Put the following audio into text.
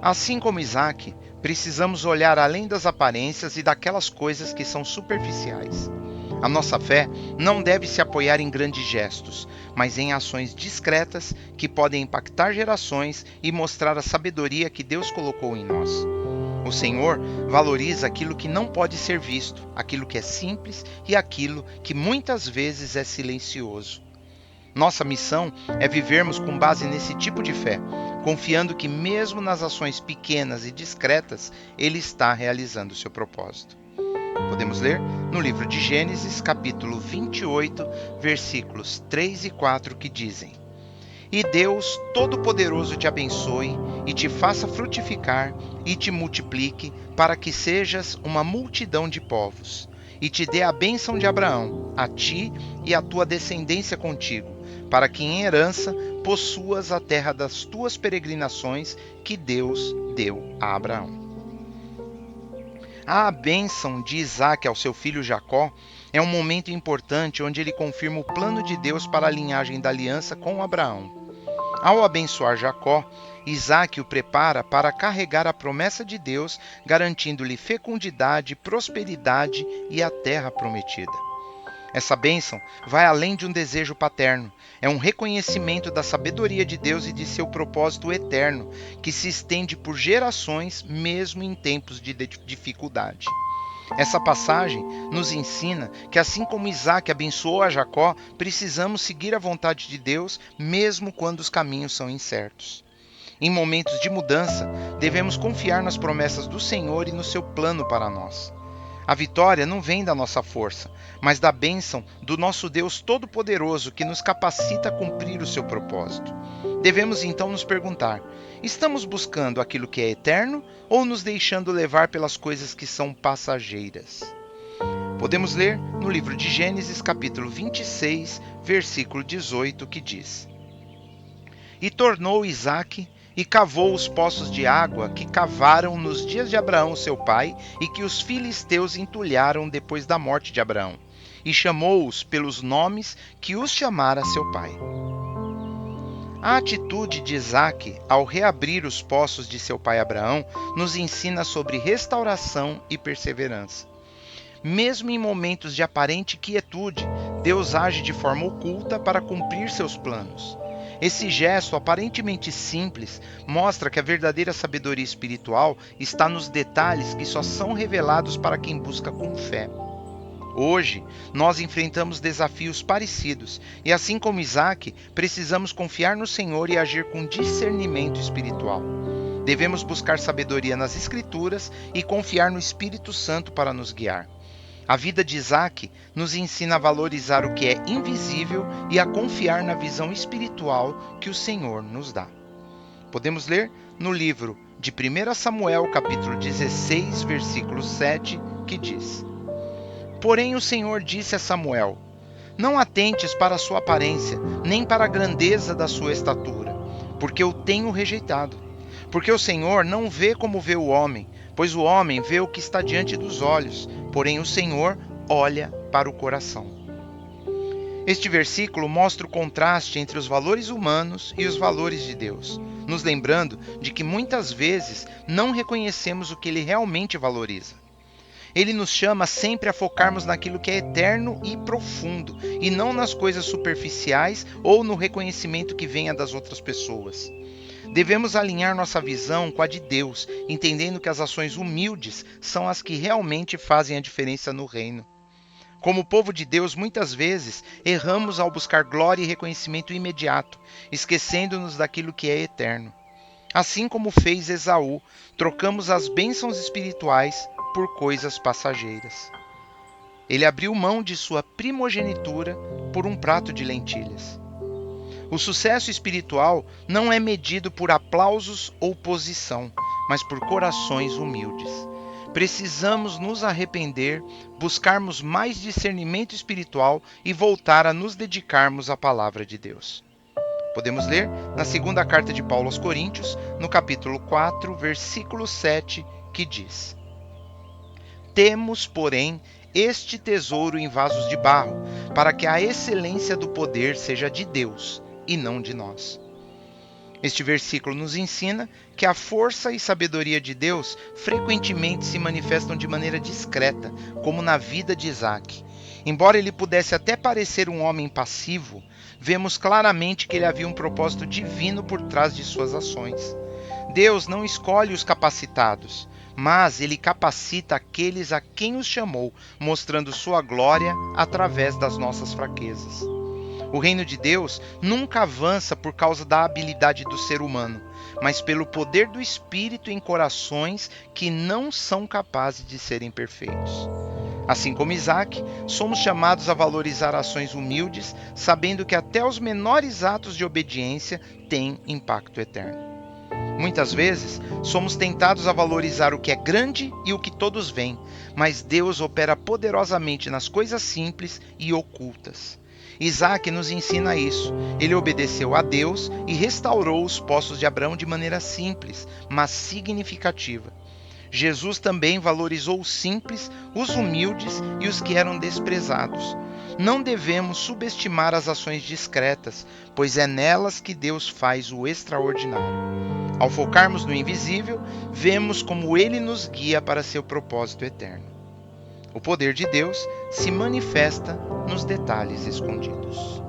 Assim como Isaac, precisamos olhar além das aparências e daquelas coisas que são superficiais. A nossa fé não deve se apoiar em grandes gestos, mas em ações discretas que podem impactar gerações e mostrar a sabedoria que Deus colocou em nós. O Senhor valoriza aquilo que não pode ser visto, aquilo que é simples e aquilo que muitas vezes é silencioso. Nossa missão é vivermos com base nesse tipo de fé, confiando que mesmo nas ações pequenas e discretas, Ele está realizando o seu propósito. Podemos ler no livro de Gênesis, capítulo 28, versículos 3 e 4, que dizem: E Deus Todo-Poderoso te abençoe e te faça frutificar e te multiplique, para que sejas uma multidão de povos, e te dê a bênção de Abraão, a ti e a tua descendência contigo, para que em herança possuas a terra das tuas peregrinações que Deus deu a Abraão. A bênção de Isaac ao seu filho Jacó é um momento importante onde ele confirma o plano de Deus para a linhagem da aliança com Abraão. Ao abençoar Jacó, Isaac o prepara para carregar a promessa de Deus, garantindo-lhe fecundidade, prosperidade e a terra prometida. Essa bênção vai além de um desejo paterno. É um reconhecimento da sabedoria de Deus e de seu propósito eterno, que se estende por gerações, mesmo em tempos de dificuldade. Essa passagem nos ensina que, assim como Isaac abençoou a Jacó, precisamos seguir a vontade de Deus, mesmo quando os caminhos são incertos. Em momentos de mudança, devemos confiar nas promessas do Senhor e no seu plano para nós. A vitória não vem da nossa força, mas da bênção do nosso Deus Todo-Poderoso que nos capacita a cumprir o seu propósito. Devemos então nos perguntar: estamos buscando aquilo que é eterno ou nos deixando levar pelas coisas que são passageiras? Podemos ler no livro de Gênesis, capítulo 26, versículo 18, que diz: E tornou Isaque e cavou os poços de água que cavaram nos dias de Abraão seu pai e que os filisteus entulharam depois da morte de Abraão, e chamou-os pelos nomes que os chamara seu pai. A atitude de Isaque ao reabrir os poços de seu pai Abraão nos ensina sobre restauração e perseverança. Mesmo em momentos de aparente quietude, Deus age de forma oculta para cumprir seus planos. Esse gesto aparentemente simples mostra que a verdadeira sabedoria espiritual está nos detalhes que só são revelados para quem busca com fé. Hoje, nós enfrentamos desafios parecidos e, assim como Isaac, precisamos confiar no Senhor e agir com discernimento espiritual. Devemos buscar sabedoria nas Escrituras e confiar no Espírito Santo para nos guiar. A vida de Isaac nos ensina a valorizar o que é invisível e a confiar na visão espiritual que o Senhor nos dá. Podemos ler no livro de 1 Samuel, capítulo 16, versículo 7, que diz: Porém o Senhor disse a Samuel: Não atentes para a sua aparência, nem para a grandeza da sua estatura, porque eu tenho rejeitado. Porque o Senhor não vê como vê o homem, pois o homem vê o que está diante dos olhos, porém o Senhor olha para o coração. Este versículo mostra o contraste entre os valores humanos e os valores de Deus, nos lembrando de que muitas vezes não reconhecemos o que Ele realmente valoriza. Ele nos chama sempre a focarmos naquilo que é eterno e profundo, e não nas coisas superficiais ou no reconhecimento que venha das outras pessoas. Devemos alinhar nossa visão com a de Deus, entendendo que as ações humildes são as que realmente fazem a diferença no reino. Como povo de Deus, muitas vezes erramos ao buscar glória e reconhecimento imediato, esquecendo-nos daquilo que é eterno. Assim como fez Esaú, trocamos as bênçãos espirituais por coisas passageiras. Ele abriu mão de sua primogenitura por um prato de lentilhas. O sucesso espiritual não é medido por aplausos ou posição, mas por corações humildes. Precisamos nos arrepender, buscarmos mais discernimento espiritual e voltar a nos dedicarmos à palavra de Deus. Podemos ler na segunda carta de Paulo aos Coríntios, no capítulo 4, versículo 7, que diz: Temos, porém, este tesouro em vasos de barro, para que a excelência do poder seja de Deus e não de nós. Este versículo nos ensina que a força e sabedoria de Deus frequentemente se manifestam de maneira discreta, como na vida de Isaque. Embora ele pudesse até parecer um homem passivo, vemos claramente que ele havia um propósito divino por trás de suas ações. Deus não escolhe os capacitados, mas ele capacita aqueles a quem os chamou, mostrando sua glória através das nossas fraquezas. O reino de Deus nunca avança por causa da habilidade do ser humano, mas pelo poder do Espírito em corações que não são capazes de serem perfeitos. Assim como Isaque, somos chamados a valorizar ações humildes, sabendo que até os menores atos de obediência têm impacto eterno. Muitas vezes, somos tentados a valorizar o que é grande e o que todos veem, mas Deus opera poderosamente nas coisas simples e ocultas. Isaque nos ensina isso. Ele obedeceu a Deus e restaurou os poços de Abraão de maneira simples, mas significativa. Jesus também valorizou os simples, os humildes e os que eram desprezados. Não devemos subestimar as ações discretas, pois é nelas que Deus faz o extraordinário. Ao focarmos no invisível, vemos como Ele nos guia para seu propósito eterno. O poder de Deus se manifesta nos detalhes escondidos.